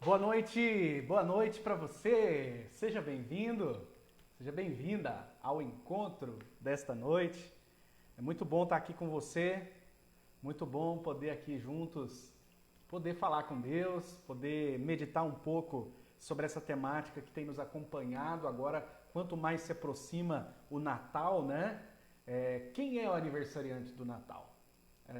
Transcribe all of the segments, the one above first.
Boa noite para você. Seja bem-vindo, seja bem-vinda ao encontro desta noite. É muito bom estar aqui com você, muito bom poder aqui juntos, poder falar com Deus, poder meditar um pouco sobre essa temática que tem nos acompanhado agora, quanto mais se aproxima o Natal, né? Quem é o aniversariante do Natal?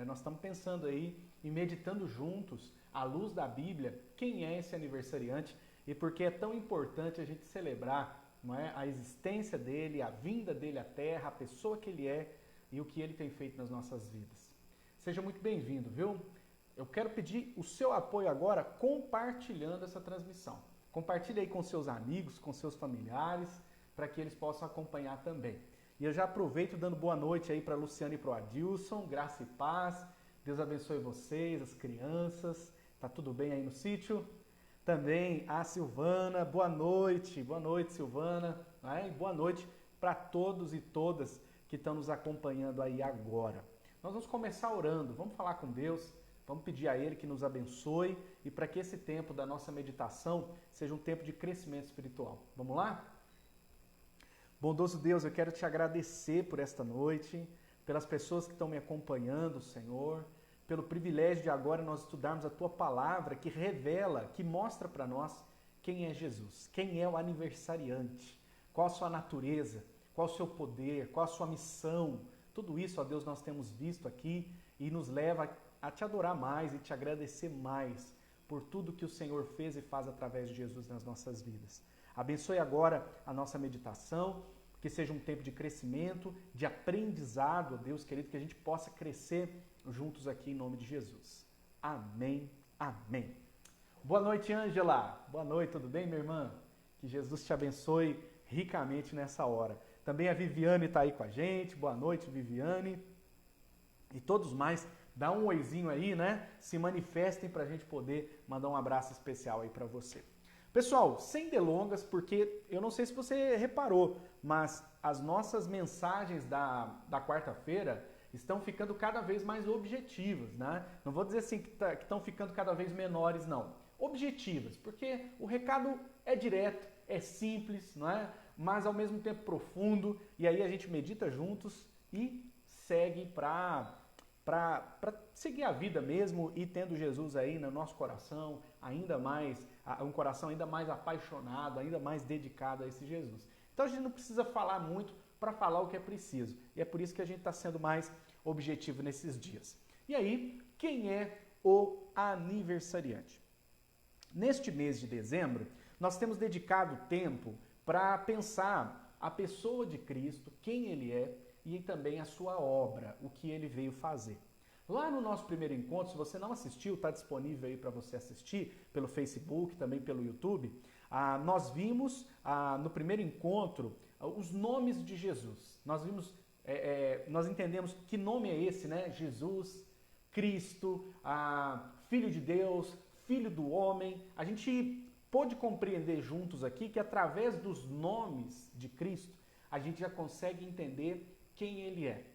Nós estamos pensando aí e meditando juntos, à luz da Bíblia, quem é esse aniversariante e por que é tão importante a gente celebrar, não é, a existência dele, a vinda dele à Terra, a pessoa que ele é e o que ele tem feito nas nossas vidas. Seja muito bem-vindo, viu? Eu quero pedir o seu apoio agora compartilhando essa transmissão. Compartilhe aí com seus amigos, com seus familiares, para que eles possam acompanhar também. E eu já aproveito dando boa noite aí para Luciane e para o Adilson, graça e paz. Deus abençoe vocês, as crianças. Tá tudo bem aí no sítio? Também a Silvana, boa noite Silvana. E boa noite para todos e todas que estão nos acompanhando aí agora. Nós vamos começar orando, vamos falar com Deus, vamos pedir a Ele que nos abençoe e para que esse tempo da nossa meditação seja um tempo de crescimento espiritual. Vamos lá? Bondoso Deus, eu quero te agradecer por esta noite, pelas pessoas que estão me acompanhando, Senhor, pelo privilégio de agora nós estudarmos a Tua Palavra que revela, que mostra para nós quem é Jesus, quem é o aniversariante, qual a sua natureza, qual o seu poder, qual a sua missão. Tudo isso, ó Deus, nós temos visto aqui e nos leva a te adorar mais e te agradecer mais por tudo que o Senhor fez e faz através de Jesus nas nossas vidas. Abençoe agora a nossa meditação, que seja um tempo de crescimento, de aprendizado, Deus querido, que a gente possa crescer juntos aqui em nome de Jesus. Amém, amém. Boa noite, Ângela. Boa noite, tudo bem, minha irmã? Que Jesus te abençoe ricamente nessa hora. Também a Viviane está aí com a gente. Boa noite, Viviane. E todos mais, dá um oizinho aí, né? Se manifestem para a gente poder mandar um abraço especial aí para você. Pessoal, sem delongas, porque eu não sei se você reparou, mas as nossas mensagens da quarta-feira estão ficando cada vez mais objetivas, né? Não vou dizer assim que estão ficando cada vez menores, não. Objetivas, porque o recado é direto, é simples, não é? Mas ao mesmo tempo profundo, e aí a gente medita juntos e segue para seguir a vida mesmo e tendo Jesus aí no nosso coração, ainda mais, um coração ainda mais apaixonado, ainda mais dedicado a esse Jesus. Então a gente não precisa falar muito para falar o que é preciso. E é por isso que a gente está sendo mais objetivo nesses dias. E aí, quem é o aniversariante? Neste mês de dezembro, nós temos dedicado tempo para pensar a pessoa de Cristo, quem ele é, e também a sua obra, o que ele veio fazer. Lá no nosso primeiro encontro, se você não assistiu, está disponível aí para você assistir pelo Facebook, também pelo YouTube. Nós vimos no primeiro encontro os nomes de Jesus. Nós vimos, nós entendemos que nome é esse, né? Jesus, Cristo, Filho de Deus, Filho do Homem. A gente pôde compreender juntos aqui que através dos nomes de Cristo, a gente já consegue entender quem ele é.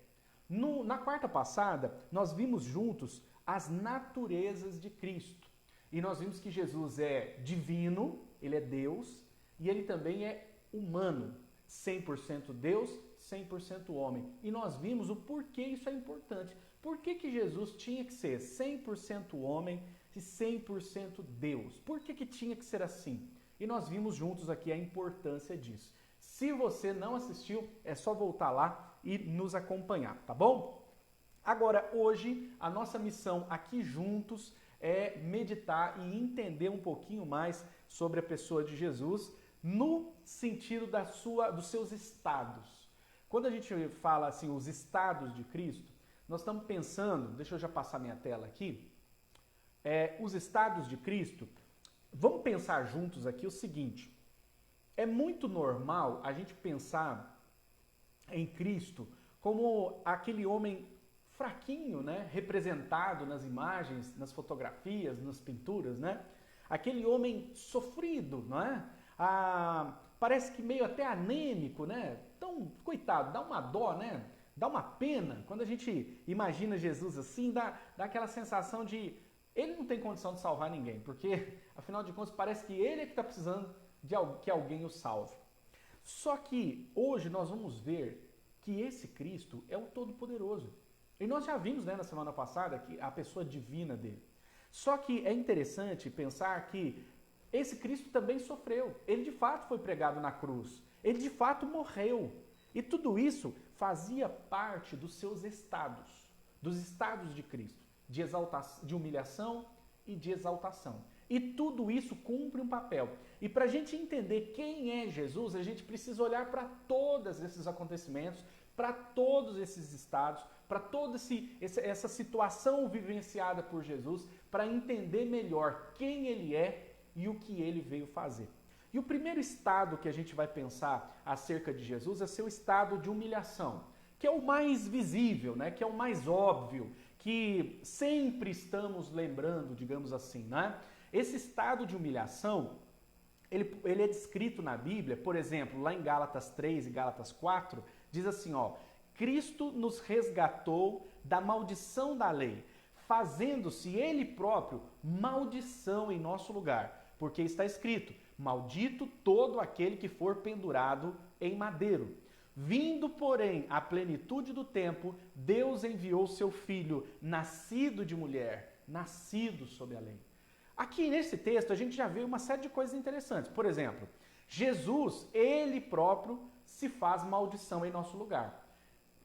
Na quarta passada, nós vimos juntos as naturezas de Cristo. E nós vimos que Jesus é divino, ele é Deus, e ele também é humano, 100% Deus, 100% homem. E nós vimos o porquê isso é importante. Por que Jesus tinha que ser 100% homem e 100% Deus? Por que tinha que ser assim? E nós vimos juntos aqui a importância disso. Se você não assistiu, é só voltar lá e nos acompanhar, tá bom? Agora, hoje, a nossa missão aqui juntos é meditar e entender um pouquinho mais sobre a pessoa de Jesus no sentido dos seus estados. Quando a gente fala assim, os estados de Cristo, nós estamos pensando, deixa eu já passar minha tela aqui, os estados de Cristo, vamos pensar juntos aqui o seguinte: é muito normal a gente pensar em Cristo como aquele homem fraquinho, né? Representado nas imagens, nas fotografias, nas pinturas, né? Aquele homem sofrido, não é? Parece que meio até anêmico, né? Então, coitado, dá uma dó, né? Dá uma pena. Quando a gente imagina Jesus assim, dá aquela sensação de ele não tem condição de salvar ninguém, porque, afinal de contas, parece que ele é que está precisando de que alguém o salve. Só que hoje nós vamos ver que esse Cristo é o Todo-Poderoso. E nós já vimos, né, na semana passada que a pessoa divina dele. Só que é interessante pensar que esse Cristo também sofreu. Ele de fato foi pregado na cruz. Ele de fato morreu. E tudo isso fazia parte dos seus estados, dos estados de Cristo, de humilhação e de exaltação. E tudo isso cumpre um papel. E para a gente entender quem é Jesus, a gente precisa olhar para todos esses acontecimentos, para todos esses estados, para toda essa situação vivenciada por Jesus, para entender melhor quem ele é e o que ele veio fazer. E o primeiro estado que a gente vai pensar acerca de Jesus é seu estado de humilhação, que é o mais visível, né? Que é o mais óbvio, que sempre estamos lembrando, digamos assim, né? Esse estado de humilhação, ele é descrito na Bíblia, por exemplo, lá em Gálatas 3 e Gálatas 4, diz assim, ó, Cristo nos resgatou da maldição da lei, fazendo-se ele próprio maldição em nosso lugar, porque está escrito, maldito todo aquele que for pendurado em madeiro. Vindo, porém, à plenitude do tempo, Deus enviou seu Filho, nascido de mulher, nascido sob a lei. Aqui nesse texto a gente já vê uma série de coisas interessantes. Por exemplo, Jesus, ele próprio, se faz maldição em nosso lugar.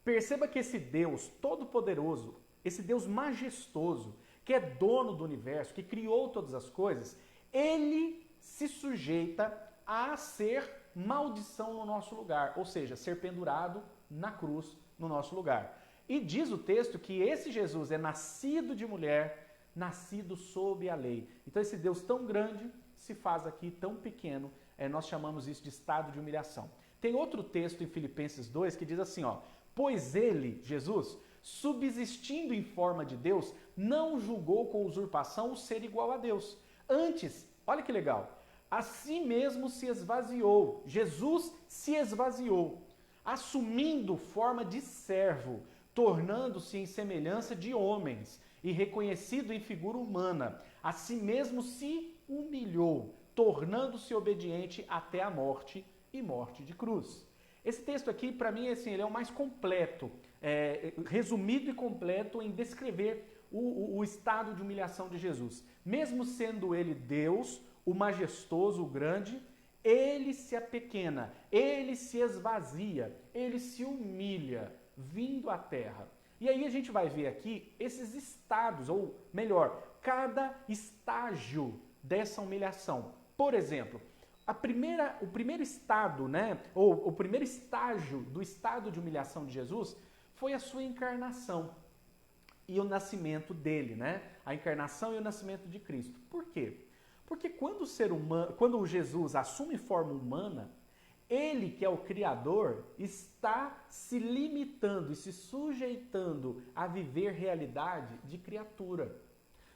Perceba que esse Deus todo-poderoso, esse Deus majestoso, que é dono do universo, que criou todas as coisas, ele se sujeita a ser maldição no nosso lugar, ou seja, ser pendurado na cruz no nosso lugar. E diz o texto que esse Jesus é nascido de mulher, nascido sob a lei. Então esse Deus tão grande se faz aqui tão pequeno, nós chamamos isso de estado de humilhação. Tem outro texto em Filipenses 2 que diz assim, ó, pois ele, Jesus, subsistindo em forma de Deus, não julgou com usurpação o ser igual a Deus. Antes, olha que legal, a si mesmo se esvaziou. Jesus se esvaziou, assumindo forma de servo, tornando-se em semelhança de homens e reconhecido em figura humana. A si mesmo se humilhou, tornando-se obediente até a morte e morte de cruz. Esse texto aqui, para mim, assim, ele é o mais completo, resumido e completo em descrever o estado de humilhação de Jesus. Mesmo sendo ele Deus, o majestoso, o grande, ele se apequena, ele se esvazia, ele se humilha, vindo à terra. E aí a gente vai ver aqui esses estados, ou melhor, cada estágio dessa humilhação. Por exemplo, o primeiro estado, né, ou o primeiro estágio do estado de humilhação de Jesus foi a sua encarnação e o nascimento dele, né? A encarnação e o nascimento de Cristo. Por quê? Porque quando Jesus assume forma humana, ele, que é o Criador, está se limitando e se sujeitando a viver realidade de criatura.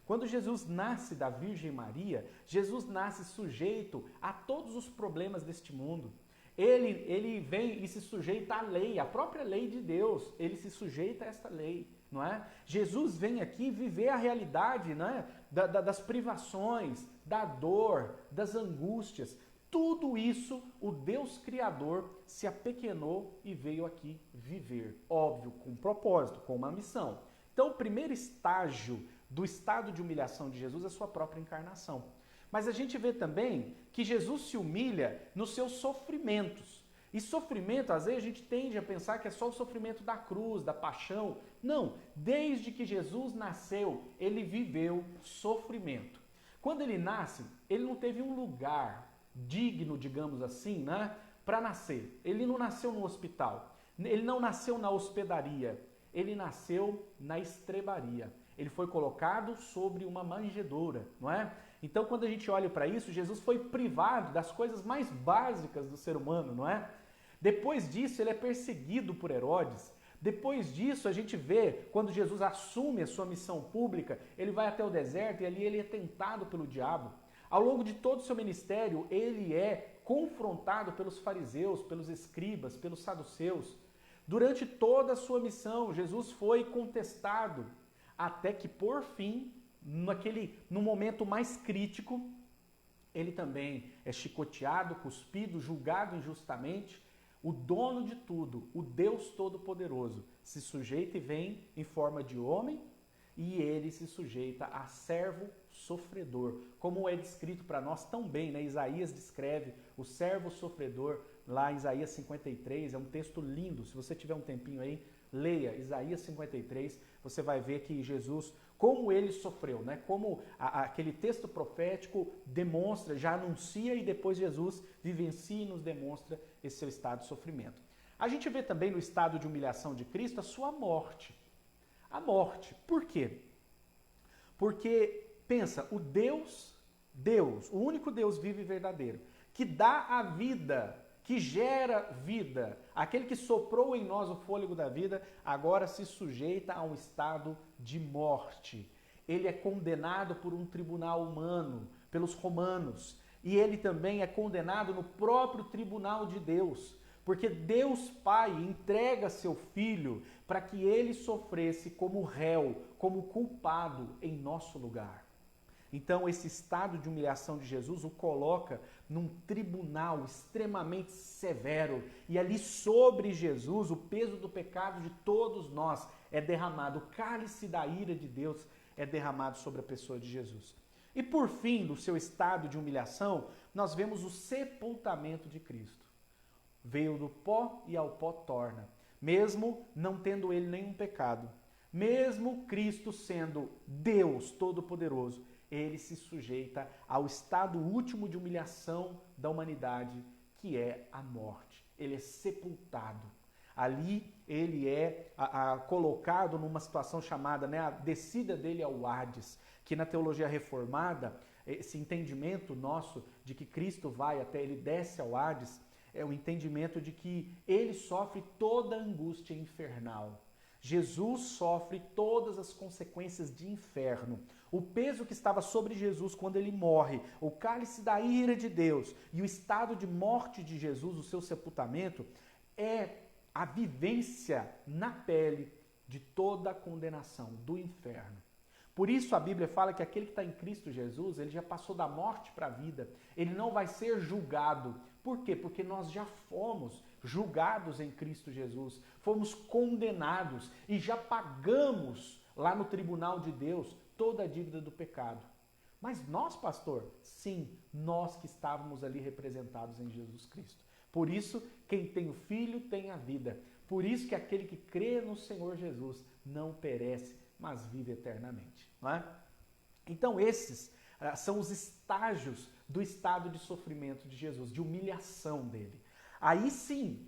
Quando Jesus nasce da Virgem Maria, Jesus nasce sujeito a todos os problemas deste mundo. Ele vem e se sujeita à lei, à própria lei de Deus. Ele se sujeita a esta lei, não é? Jesus vem aqui viver a realidade, não é? Das privações, da dor, das angústias. Tudo isso o Deus Criador se apequenou e veio aqui viver. Óbvio, com um propósito, com uma missão. Então, o primeiro estágio do estado de humilhação de Jesus é a sua própria encarnação. Mas a gente vê também que Jesus se humilha nos seus sofrimentos. E sofrimento, às vezes, a gente tende a pensar que é só o sofrimento da cruz, da paixão. Não, desde que Jesus nasceu, ele viveu sofrimento. Quando ele nasce, ele não teve um lugar digno, digamos assim, né, para nascer. Ele não nasceu no hospital, ele não nasceu na hospedaria, ele nasceu na estrebaria. Ele foi colocado sobre uma manjedoura, não é? Então, quando a gente olha para isso, Jesus foi privado das coisas mais básicas do ser humano, não é? Depois disso, ele é perseguido por Herodes. Depois disso, a gente vê, quando Jesus assume a sua missão pública, ele vai até o deserto e ali ele é tentado pelo diabo. Ao longo de todo o seu ministério, ele é confrontado pelos fariseus, pelos escribas, pelos saduceus. Durante toda a sua missão, Jesus foi contestado, até que, por fim, no momento mais crítico, ele também é chicoteado, cuspido, julgado injustamente. O dono de tudo, o Deus Todo-Poderoso, se sujeita e vem em forma de homem, e ele se sujeita a servo sofredor, como é descrito para nós tão bem, né? Isaías descreve o servo sofredor lá em Isaías 53, é um texto lindo. Se você tiver um tempinho aí, leia Isaías 53, você vai ver que Jesus, como ele sofreu, né? Como aquele texto profético demonstra, já anuncia, e depois Jesus vivencia e nos demonstra esse seu estado de sofrimento. A gente vê também no estado de humilhação de Cristo a sua morte. A morte. Por quê? Porque, pensa, o Deus, o único Deus vivo e verdadeiro, que dá a vida, que gera vida, aquele que soprou em nós o fôlego da vida, agora se sujeita a um estado de morte. Ele é condenado por um tribunal humano, pelos romanos, e ele também é condenado no próprio tribunal de Deus, porque Deus Pai entrega seu Filho para que ele sofresse como réu, como culpado em nosso lugar. Então, esse estado de humilhação de Jesus o coloca num tribunal extremamente severo, e ali sobre Jesus o peso do pecado de todos nós é derramado, o cálice da ira de Deus é derramado sobre a pessoa de Jesus. E por fim, do seu estado de humilhação, nós vemos o sepultamento de Cristo. Veio do pó e ao pó torna, mesmo não tendo ele nenhum pecado, mesmo Cristo sendo Deus Todo-Poderoso, ele se sujeita ao estado último de humilhação da humanidade, que é a morte. Ele é sepultado. Ali ele é colocado numa situação chamada, né, a descida dele ao Hades, que na teologia reformada, esse entendimento nosso de que Cristo vai até, ele desce ao Hades, é o entendimento de que ele sofre toda a angústia infernal. Jesus sofre todas as consequências de inferno. O peso que estava sobre Jesus quando ele morre, o cálice da ira de Deus e o estado de morte de Jesus, o seu sepultamento, é a vivência na pele de toda a condenação do inferno. Por isso a Bíblia fala que aquele que está em Cristo Jesus, ele já passou da morte para a vida, ele não vai ser julgado. Por quê? Porque nós já fomos julgados em Cristo Jesus, fomos condenados e já pagamos lá no tribunal de Deus toda a dívida do pecado. Mas nós, pastor, sim, nós que estávamos ali representados em Jesus Cristo. Por isso, quem tem o Filho tem a vida. Por isso que aquele que crê no Senhor Jesus não perece, mas vive eternamente. Não é? Então esses são os estágios do estado de sofrimento de Jesus, de humilhação dele. Aí sim,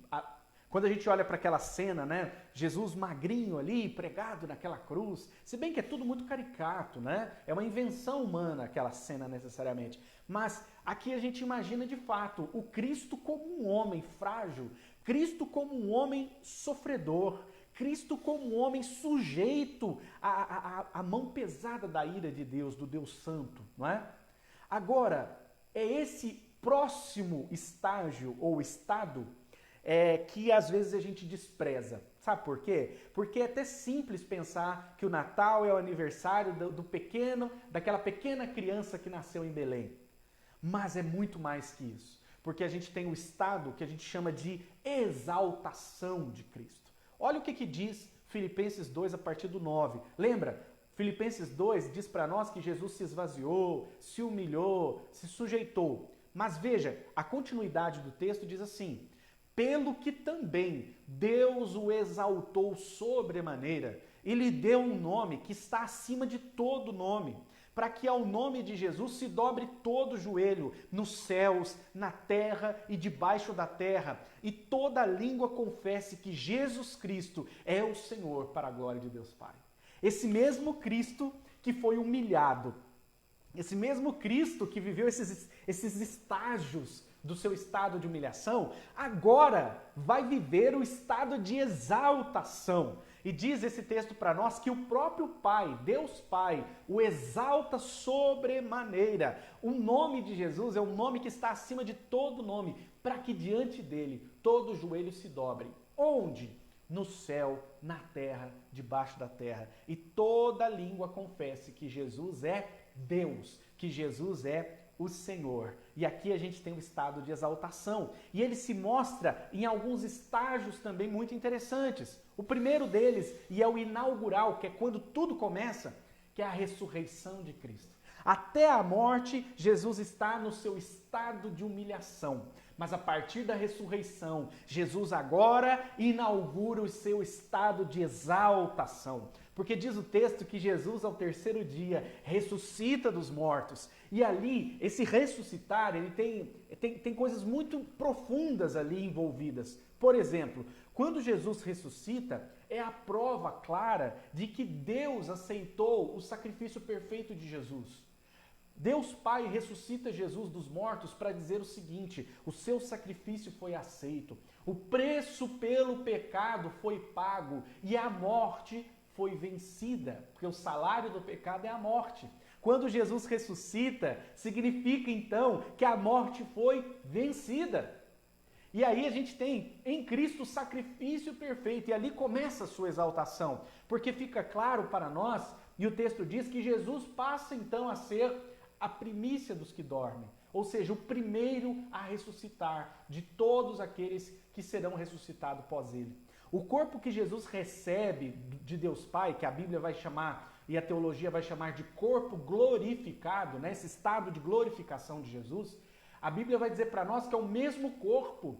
quando a gente olha para aquela cena, né, Jesus magrinho ali, pregado naquela cruz, se bem que é tudo muito caricato, né? É uma invenção humana aquela cena necessariamente. Mas aqui a gente imagina de fato o Cristo como um homem frágil, Cristo como um homem sofredor, Cristo como um homem sujeito à mão pesada da ira de Deus, do Deus Santo, não é? Agora, é esse próximo estágio ou estado que às vezes a gente despreza. Sabe por quê? Porque é até simples pensar que o Natal é o aniversário daquela pequena criança que nasceu em Belém. Mas é muito mais que isso. Porque a gente tem o estado que a gente chama de exaltação de Cristo. Olha o que diz Filipenses 2 a partir do 9. Lembra? Filipenses 2 diz para nós que Jesus se esvaziou, se humilhou, se sujeitou. Mas veja, a continuidade do texto diz assim: pelo que também Deus o exaltou sobremaneira e lhe deu um nome que está acima de todo nome, para que ao nome de Jesus se dobre todo o joelho, nos céus, na terra e debaixo da terra, e toda língua confesse que Jesus Cristo é o Senhor, para a glória de Deus Pai. Esse mesmo Cristo que foi humilhado, esse mesmo Cristo que viveu esses estágios do seu estado de humilhação, agora vai viver o estado de exaltação. E diz esse texto para nós que o próprio Pai, Deus Pai, o exalta sobremaneira. O nome de Jesus é um nome que está acima de todo nome, para que diante dele todo joelho se dobre. Onde? no céu, na terra, debaixo da terra. E toda língua confesse que Jesus é Deus, que Jesus é o Senhor. E aqui a gente tem um estado de exaltação. E ele se mostra em alguns estágios também muito interessantes. O primeiro deles, e é o inaugural, que é quando tudo começa, que é a ressurreição de Cristo. Até a morte, Jesus está no seu estado de humilhação. Mas a partir da ressurreição, Jesus agora inaugura o seu estado de exaltação. Porque diz o texto que Jesus, ao terceiro dia, ressuscita dos mortos. E ali, esse ressuscitar, ele tem coisas muito profundas ali envolvidas. Por exemplo, quando Jesus ressuscita, é a prova clara de que Deus aceitou o sacrifício perfeito de Jesus. Deus Pai ressuscita Jesus dos mortos para dizer o seguinte: o seu sacrifício foi aceito, o preço pelo pecado foi pago e a morte foi vencida, porque o salário do pecado é a morte. Quando Jesus ressuscita, significa então que a morte foi vencida. E aí a gente tem em Cristo o sacrifício perfeito, e ali começa a sua exaltação, porque fica claro para nós, e o texto diz que Jesus passa então a ser a primícia dos que dormem, ou seja, o primeiro a ressuscitar de todos aqueles que serão ressuscitados após ele. O corpo que Jesus recebe de Deus Pai, que a Bíblia vai chamar e a teologia vai chamar de corpo glorificado, né? Esse estado de glorificação de Jesus, a Bíblia vai dizer para nós que é o mesmo corpo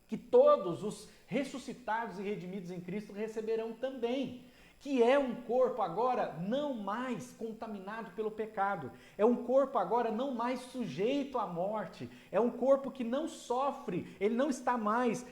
que todos os ressuscitados e redimidos em Cristo receberão também. Que é um corpo agora não mais contaminado pelo pecado, é um corpo agora não mais sujeito à morte, é um corpo que não sofre, ele não está mais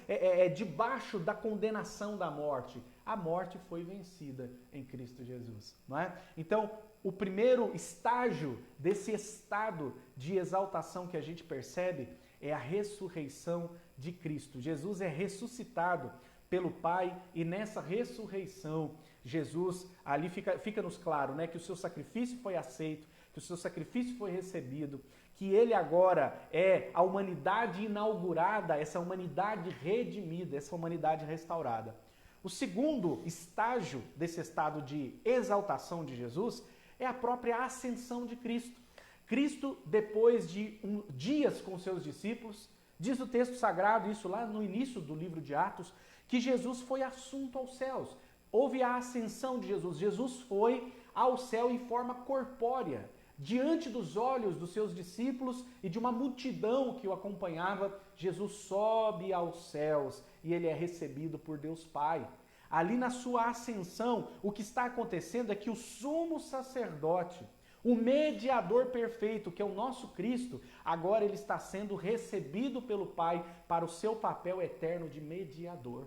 debaixo da condenação da morte. A morte foi vencida em Cristo Jesus, não é? Então, o primeiro estágio desse estado de exaltação que a gente percebe é a ressurreição de Cristo. Jesus é ressuscitado pelo Pai e nessa ressurreição Jesus, ali fica-nos claro, né, que o seu sacrifício foi aceito, que o seu sacrifício foi recebido, que ele agora é a humanidade inaugurada, essa humanidade redimida, essa humanidade restaurada. O segundo estágio desse estado de exaltação de Jesus é a própria ascensão de Cristo. Cristo, depois de dias com seus discípulos, diz o texto sagrado, isso lá no início do livro de Atos, que Jesus foi assunto aos céus. Houve a ascensão de Jesus. Jesus foi ao céu em forma corpórea, diante dos olhos dos seus discípulos e de uma multidão que o acompanhava. Jesus sobe aos céus e ele é recebido por Deus Pai. Ali na sua ascensão, o que está acontecendo é que o sumo sacerdote, o mediador perfeito, que é o nosso Cristo, agora ele está sendo recebido pelo Pai para o seu papel eterno de mediador.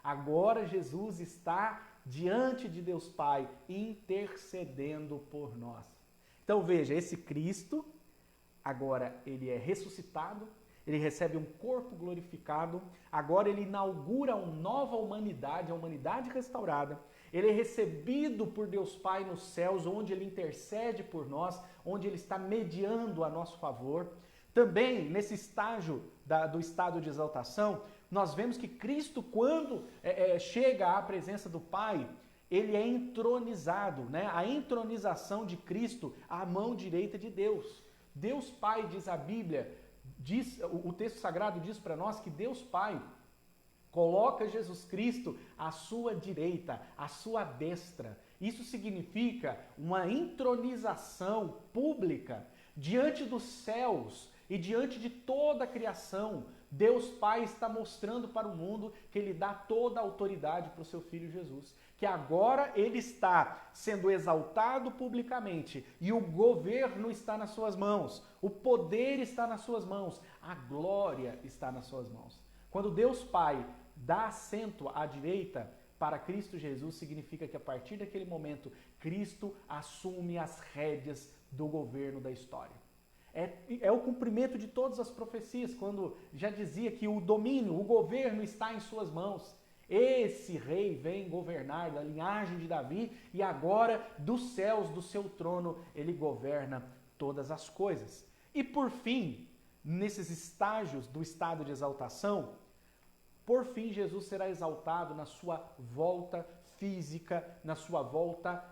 Agora Jesus está diante de Deus Pai, intercedendo por nós. Então veja, esse Cristo, agora ele é ressuscitado, ele recebe um corpo glorificado, agora ele inaugura uma nova humanidade, a humanidade restaurada. Ele é recebido por Deus Pai nos céus, onde ele intercede por nós, onde ele está mediando a nosso favor. Também, nesse estágio do estado de exaltação, nós vemos que Cristo, quando chega à presença do Pai, ele é entronizado, né? A entronização de Cristo à mão direita de Deus. Deus Pai, diz a Bíblia, o texto sagrado diz para nós que Deus Pai coloca Jesus Cristo à sua direita, à sua destra. Isso significa uma entronização pública diante dos céus e diante de toda a criação. Deus Pai está mostrando para o mundo que ele dá toda a autoridade para o seu Filho Jesus. Que agora ele está sendo exaltado publicamente e o governo está nas suas mãos, o poder está nas suas mãos, a glória está nas suas mãos. Quando Deus Pai dá assento à direita para Cristo Jesus, significa que a partir daquele momento, Cristo assume as rédeas do governo da história. É o cumprimento de todas as profecias, quando já dizia que o domínio, o governo está em suas mãos. Esse rei vem governar da linhagem de Davi e agora dos céus, do seu trono, ele governa todas as coisas. E por fim, nesses estágios do estado de exaltação, Por fim, Jesus será exaltado na sua volta física, na sua volta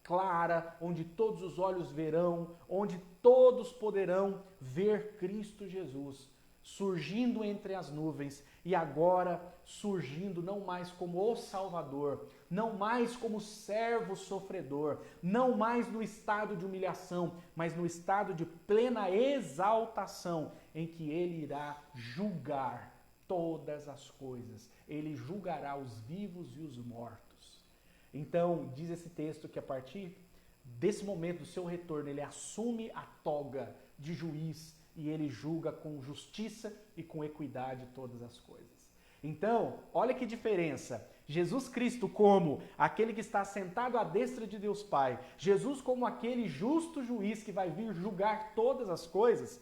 clara, onde todos os olhos verão, onde todos poderão ver Cristo Jesus surgindo entre as nuvens e agora surgindo não mais como o Salvador, não mais como servo sofredor, não mais no estado de humilhação, mas no estado de plena exaltação, em que ele irá julgar todas as coisas. Ele julgará os vivos e os mortos. Então, diz esse texto que a partir desse momento do seu retorno, ele assume a toga de juiz e ele julga com justiça e com equidade todas as coisas. Então, olha que diferença. Jesus Cristo como aquele que está sentado à destra de Deus Pai, Jesus como aquele justo juiz que vai vir julgar todas as coisas,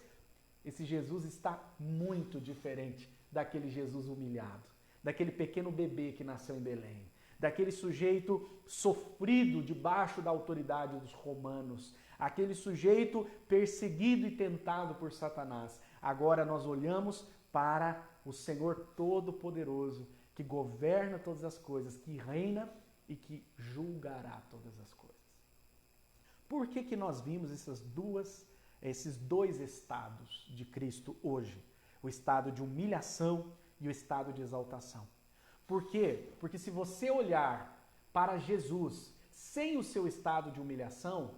esse Jesus está muito diferente daquele Jesus humilhado, daquele pequeno bebê que nasceu em Belém, daquele sujeito sofrido debaixo da autoridade dos romanos, aquele sujeito perseguido e tentado por Satanás. Agora nós olhamos para o Senhor Todo-Poderoso, que governa todas as coisas, que reina e que julgará todas as coisas. Por que nós vimos esses dois estados de Cristo hoje? O estado de humilhação e o estado de exaltação. Por quê? Porque se você olhar para Jesus sem o seu estado de humilhação,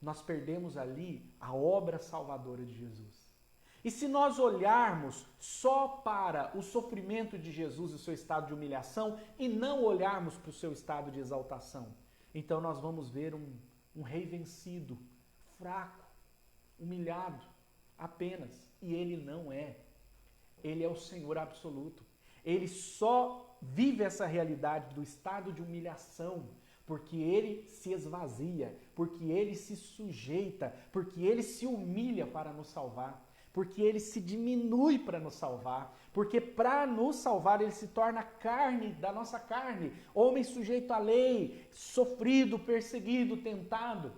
nós perdemos ali a obra salvadora de Jesus. E se nós olharmos só para o sofrimento de Jesus e o seu estado de humilhação e não olharmos para o seu estado de exaltação, então nós vamos ver um rei vencido, fraco, humilhado apenas. E ele não é. Ele é o Senhor absoluto. Ele só vive essa realidade do estado de humilhação porque ele se esvazia, porque ele se sujeita, porque ele se humilha para nos salvar, porque ele se diminui para nos salvar, porque para nos salvar ele se torna carne da nossa carne, homem sujeito à lei, sofrido, perseguido, tentado.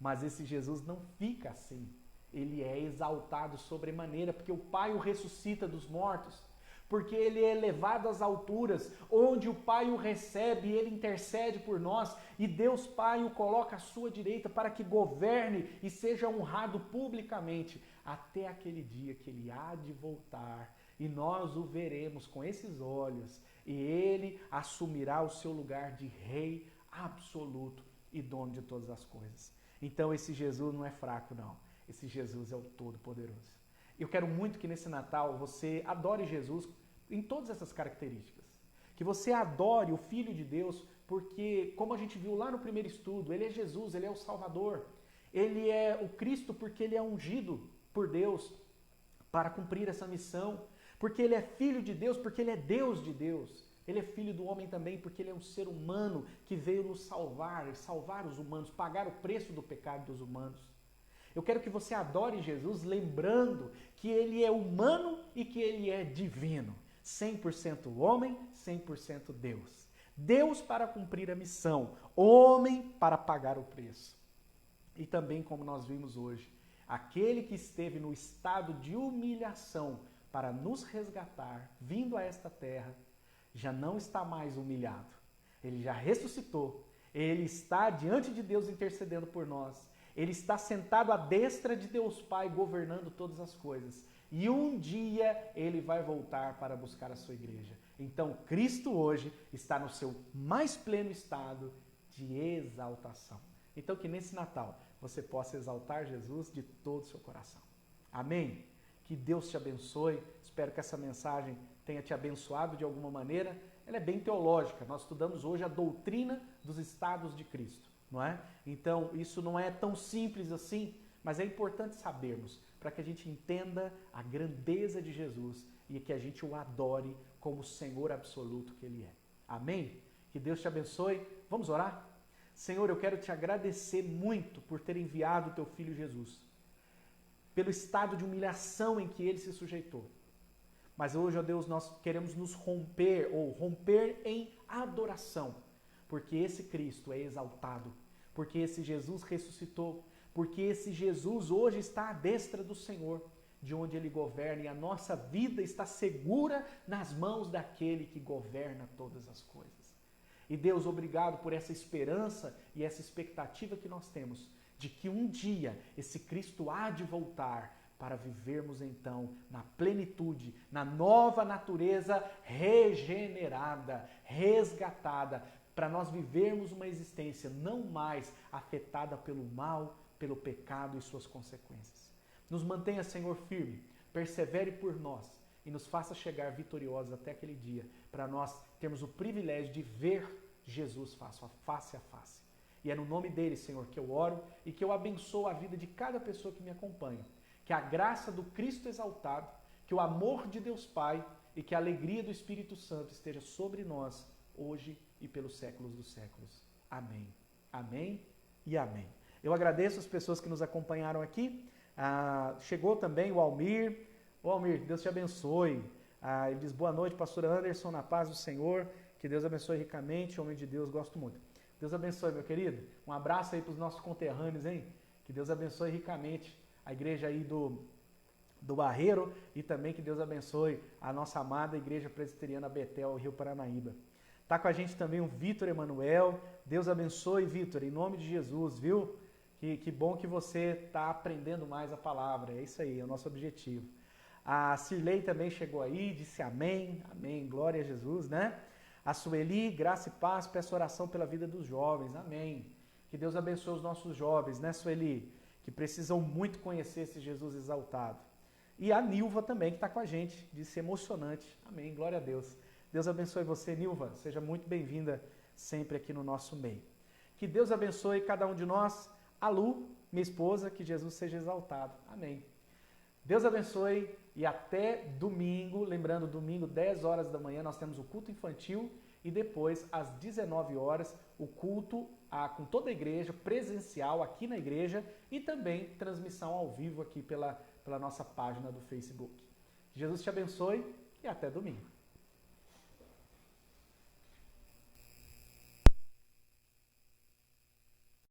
Mas esse Jesus não fica assim. Ele é exaltado sobremaneira, porque o Pai o ressuscita dos mortos, porque ele é elevado às alturas, onde o Pai o recebe e ele intercede por nós, e Deus Pai o coloca à sua direita para que governe e seja honrado publicamente, até aquele dia que ele há de voltar, e nós o veremos com esses olhos, e ele assumirá o seu lugar de Rei absoluto e dono de todas as coisas. Então esse Jesus não é fraco, não. Esse Jesus é o Todo-Poderoso. Eu quero muito que nesse Natal você adore Jesus em todas essas características. Que você adore o Filho de Deus, porque, como a gente viu lá no primeiro estudo, ele é Jesus, ele é o Salvador. Ele é o Cristo porque ele é ungido por Deus para cumprir essa missão. Porque ele é Filho de Deus, porque ele é Deus de Deus. Ele é Filho do homem também porque ele é um ser humano que veio nos salvar os humanos, pagar o preço do pecado dos humanos. Eu quero que você adore Jesus lembrando que ele é humano e que ele é divino. 100% homem, 100% Deus. Deus para cumprir a missão, homem para pagar o preço. E também, como nós vimos hoje, aquele que esteve no estado de humilhação para nos resgatar, vindo a esta terra, já não está mais humilhado. Ele já ressuscitou. Ele está diante de Deus intercedendo por nós. Ele está sentado à destra de Deus Pai, governando todas as coisas. E um dia ele vai voltar para buscar a sua igreja. Então, Cristo hoje está no seu mais pleno estado de exaltação. Então, que nesse Natal você possa exaltar Jesus de todo o seu coração. Amém? Que Deus te abençoe. Espero que essa mensagem tenha te abençoado de alguma maneira. Ela é bem teológica. Nós estudamos hoje a doutrina dos estados de Cristo. Não é? Então, isso não é tão simples assim, mas é importante sabermos para que a gente entenda a grandeza de Jesus e que a gente o adore como o Senhor absoluto que Ele é. Amém? Que Deus te abençoe. Vamos orar? Senhor, eu quero te agradecer muito por ter enviado o teu Filho Jesus, pelo estado de humilhação em que Ele se sujeitou. Mas hoje, ó Deus, nós queremos nos romper em adoração, porque esse Cristo é exaltado, porque esse Jesus ressuscitou, porque esse Jesus hoje está à destra do Senhor. de onde Ele governa e a nossa vida está segura nas mãos daquele que governa todas as coisas. E Deus, obrigado por essa esperança e essa expectativa que nós temos de que um dia esse Cristo há de voltar para vivermos então na plenitude, na nova natureza regenerada, resgatada, para nós vivermos uma existência não mais afetada pelo mal, pelo pecado e suas consequências. Nos mantenha, Senhor, firme, persevere por nós e nos faça chegar vitoriosos até aquele dia, para nós termos o privilégio de ver Jesus face a face. E é no nome dele, Senhor, que eu oro e que eu abençoo a vida de cada pessoa que me acompanha. Que a graça do Cristo exaltado, que o amor de Deus Pai e que a alegria do Espírito Santo esteja sobre nós, hoje e pelos séculos dos séculos. Amém. Amém e amém. Eu agradeço as pessoas que nos acompanharam aqui. Chegou também o Almir. Ô Almir, Deus te abençoe. Ele diz, boa noite, pastor Anderson, na paz do Senhor. Que Deus abençoe ricamente, homem de Deus, gosto muito. Deus abençoe, meu querido. Um abraço aí para os nossos conterrâneos, hein? Que Deus abençoe ricamente a igreja aí do Barreiro e também que Deus abençoe a nossa amada Igreja Presbiteriana Betel, Rio Paranaíba. Tá com a gente também o Vitor Emanuel. Deus abençoe, Vitor, em nome de Jesus, viu? Que bom que você está aprendendo mais a palavra. É isso aí, é o nosso objetivo. A Cirlei também chegou aí, disse amém, amém, glória a Jesus, né? A Sueli, graça e paz, peço oração pela vida dos jovens, amém. Que Deus abençoe os nossos jovens, né, Sueli? Que precisam muito conhecer esse Jesus exaltado. E a Nilva também, que está com a gente, disse emocionante, amém, glória a Deus. Deus abençoe você, Nilva, seja muito bem-vinda sempre aqui no nosso meio. Que Deus abençoe cada um de nós, a Lu, minha esposa, que Jesus seja exaltado, amém. Deus abençoe e até domingo, lembrando, domingo, 10 horas da manhã, nós temos o culto infantil e depois, às 19 horas, o culto com toda a igreja, presencial aqui na igreja e também transmissão ao vivo aqui pela nossa página do Facebook. Que Jesus te abençoe e até domingo.